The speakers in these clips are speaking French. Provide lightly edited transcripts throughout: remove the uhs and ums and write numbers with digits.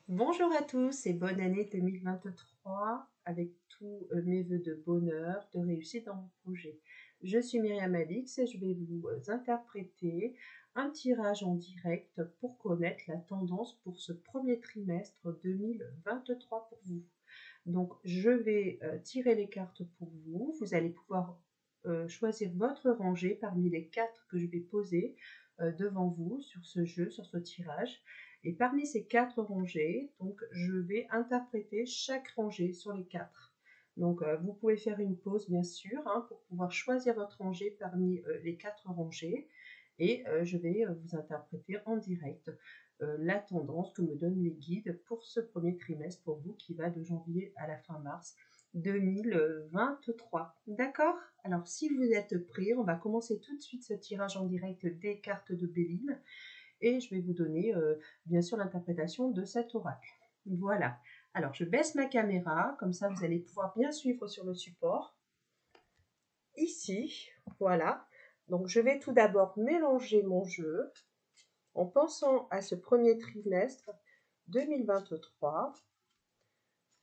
Bonjour à tous et bonne année 2023 avec tous mes voeux de bonheur, de réussite dans vos projets. Je suis Myriam Alix et je vais vous interpréter un tirage en direct pour connaître la tendance pour ce premier trimestre 2023 pour vous. Donc je vais tirer les cartes pour vous. Vous allez pouvoir choisir votre rangée parmi les 4 que je vais poser devant vous sur ce jeu, sur ce tirage. Et parmi ces 4 rangées, donc je vais interpréter chaque rangée sur les 4. Donc vous pouvez faire une pause bien sûr pour pouvoir choisir votre rangée parmi les 4 rangées. Et je vais vous interpréter en direct la tendance que me donnent les guides pour ce premier trimestre pour vous qui va de janvier à la fin mars 2023. D'accord? Alors si vous êtes prêts, on va commencer tout de suite ce tirage en direct des cartes de Béline et je vais vous donner bien sûr l'interprétation de cet oracle. Voilà. Alors je baisse ma caméra, comme ça vous allez pouvoir bien suivre sur le support. Ici, voilà. Donc je vais tout d'abord mélanger mon jeu en pensant à ce premier trimestre 2023.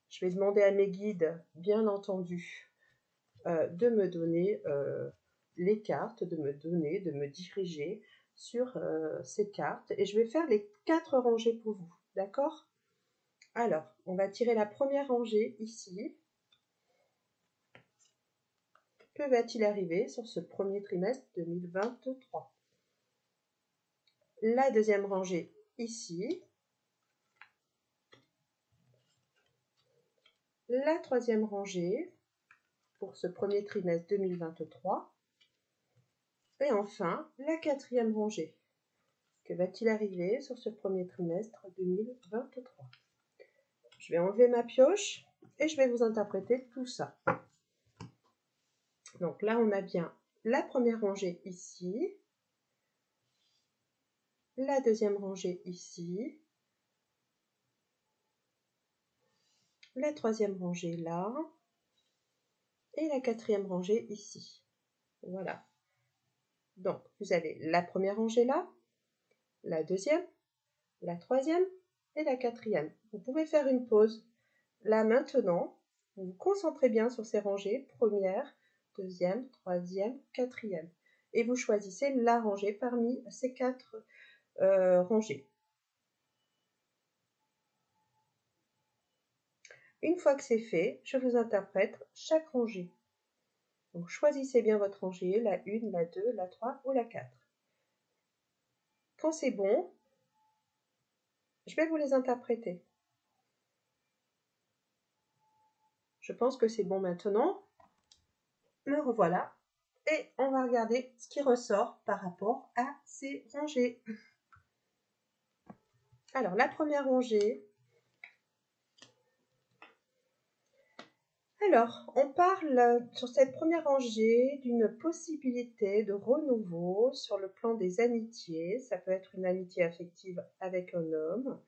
Je vais demander à mes guides, bien entendu, de me donner les cartes, de me diriger sur ces cartes. Et je vais faire les 4 rangées pour vous. D'accord? Alors, on va tirer la première rangée ici. Que va-t-il arriver sur ce premier trimestre 2023? La deuxième rangée ici. La troisième rangée pour ce premier trimestre 2023. Et enfin, la quatrième rangée. Que va-t-il arriver sur ce premier trimestre 2023? Je vais enlever ma pioche et je vais vous interpréter tout ça. Donc là, on a bien la première rangée ici, la deuxième rangée ici, la troisième rangée là, et la quatrième rangée ici. Voilà. Donc, vous avez la première rangée là, la deuxième, la troisième et la quatrième. Vous pouvez faire une pause. Là, maintenant, vous vous concentrez bien sur ces rangées, première, deuxième, troisième, quatrième. Et vous choisissez la rangée parmi ces 4 rangées. Une fois que c'est fait, je vous interprète chaque rangée. Donc choisissez bien votre rangée, la 1, la 2, la 3 ou la 4. Quand c'est bon, je vais vous les interpréter. Je pense que c'est bon maintenant. Me revoilà. Et on va regarder ce qui ressort par rapport à ces rangées. Alors, la première rangée. Alors, on parle sur cette première rangée d'une possibilité de renouveau sur le plan des amitiés. Ça peut être une amitié affective avec un homme.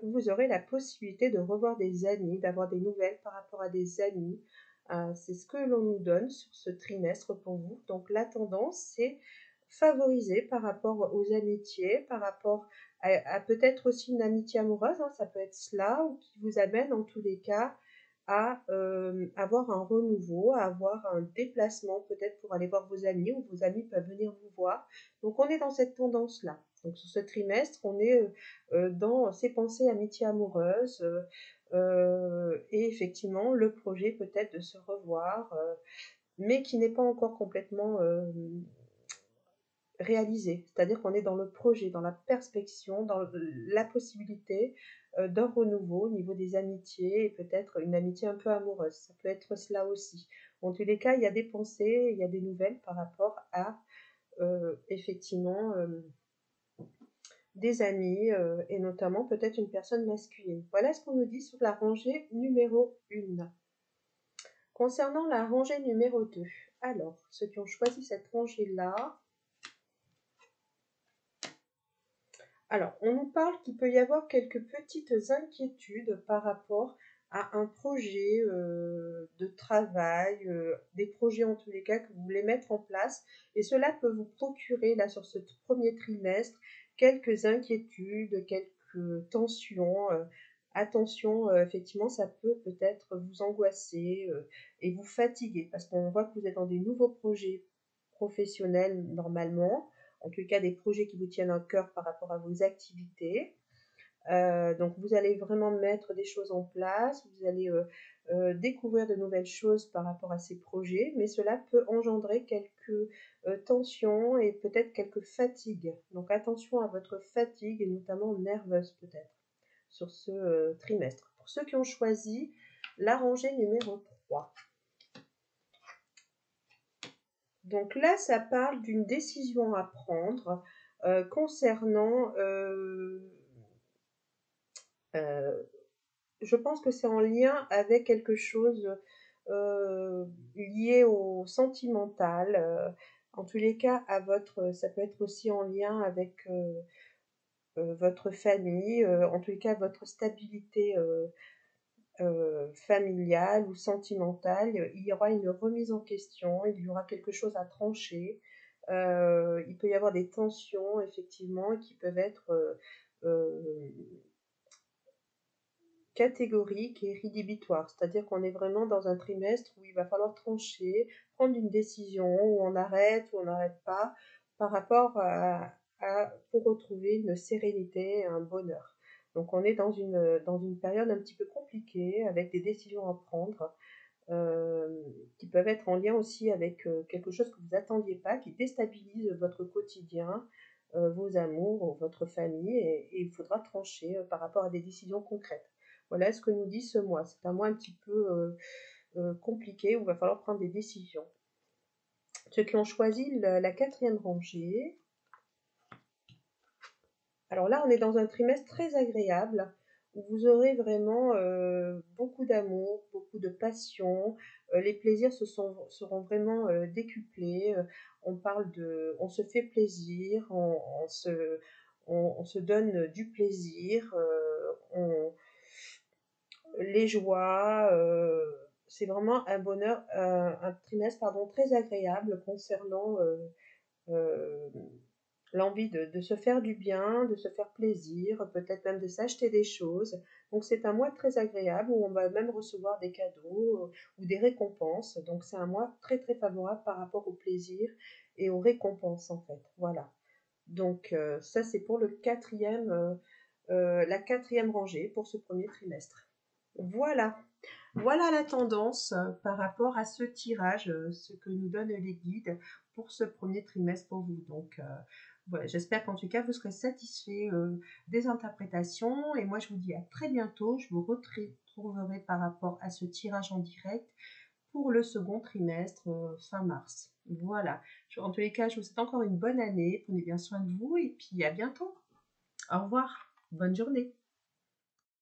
Vous aurez la possibilité de revoir des amis, d'avoir des nouvelles par rapport à des amis. C'est ce que l'on nous donne sur ce trimestre pour vous. Donc la tendance, c'est favoriser par rapport aux amitiés, par rapport à peut-être aussi une amitié amoureuse, ça peut être cela, ou qui vous amène en tous les cas à avoir un renouveau, à avoir un déplacement peut-être pour aller voir vos amis, ou vos amis peuvent venir vous voir. Donc on est dans cette tendance-là. Donc sur ce trimestre, on est dans ses pensées amitié amoureuse et effectivement le projet peut-être de se revoir, mais qui n'est pas encore complètement réalisé. C'est-à-dire qu'on est dans le projet, dans la perspection, dans la possibilité d'un renouveau au niveau des amitiés et peut-être une amitié un peu amoureuse. Ça peut être cela aussi. En tous les cas, il y a des pensées, il y a des nouvelles par rapport à effectivement des amis et notamment peut-être une personne masculine. Voilà ce qu'on nous dit sur la rangée numéro 1. Concernant la rangée numéro 2, alors ceux qui ont choisi cette rangée-là, alors on nous parle qu'il peut y avoir quelques petites inquiétudes par rapport à un projet de travail, des projets en tous les cas que vous voulez mettre en place et cela peut vous procurer là sur ce premier trimestre quelques inquiétudes, quelques quelques tensions. Attention, effectivement, ça peut peut-être vous angoisser et vous fatiguer parce qu'on voit que vous êtes dans des nouveaux projets professionnels normalement, en tout cas des projets qui vous tiennent à cœur par rapport à vos activités. Donc vous allez vraiment mettre des choses en place, vous allez découvrir de nouvelles choses par rapport à ces projets, mais cela peut engendrer quelques tensions et peut-être quelques fatigues. Donc attention à votre fatigue et notamment nerveuse peut-être sur ce trimestre. Pour ceux qui ont choisi la rangée numéro 3. Donc là, ça parle d'une décision à prendre concernant je pense que c'est en lien avec quelque chose lié au sentimental. En tous les cas, ça peut être aussi en lien avec votre famille, en tous les cas votre stabilité familiale ou sentimentale. Il y aura une remise en question, il y aura quelque chose à trancher. Il peut y avoir des tensions, effectivement, qui peuvent être catégorique et rédhibitoire. C'est-à-dire qu'on est vraiment dans un trimestre où il va falloir trancher, prendre une décision, où on arrête ou on n'arrête pas, par rapport pour retrouver une sérénité, un bonheur. Donc on est dans une période un petit peu compliquée, avec des décisions à prendre, qui peuvent être en lien aussi avec quelque chose que vous n'attendiez pas, qui déstabilise votre quotidien, vos amours, votre famille, et il faudra trancher par rapport à des décisions concrètes. Voilà ce que nous dit ce mois. C'est un mois un petit peu compliqué où il va falloir prendre des décisions. Ceux qui ont choisi la 4e rangée. Alors là, on est dans un trimestre très agréable où vous aurez vraiment beaucoup d'amour, beaucoup de passion. Les plaisirs seront vraiment décuplés. On se fait plaisir, on se donne du plaisir. Les joies, c'est vraiment un bonheur, un trimestre pardon, très agréable concernant l'envie de se faire du bien, de se faire plaisir, peut-être même de s'acheter des choses. Donc c'est un mois très agréable où on va même recevoir des cadeaux ou des récompenses. Donc c'est un mois très très favorable par rapport au plaisir et aux récompenses en fait. Voilà. Donc ça c'est pour la 4e rangée pour ce premier trimestre. Voilà. Voilà la tendance par rapport à ce tirage, ce que nous donnent les guides pour ce premier trimestre pour vous. Donc voilà, j'espère qu'en tout cas vous serez satisfait des interprétations et moi je vous dis à très bientôt. Je vous retrouverai par rapport à ce tirage en direct pour le second trimestre fin mars. Voilà. En tous les cas, je vous souhaite encore une bonne année. Prenez bien soin de vous et puis à bientôt. Au revoir. Bonne journée.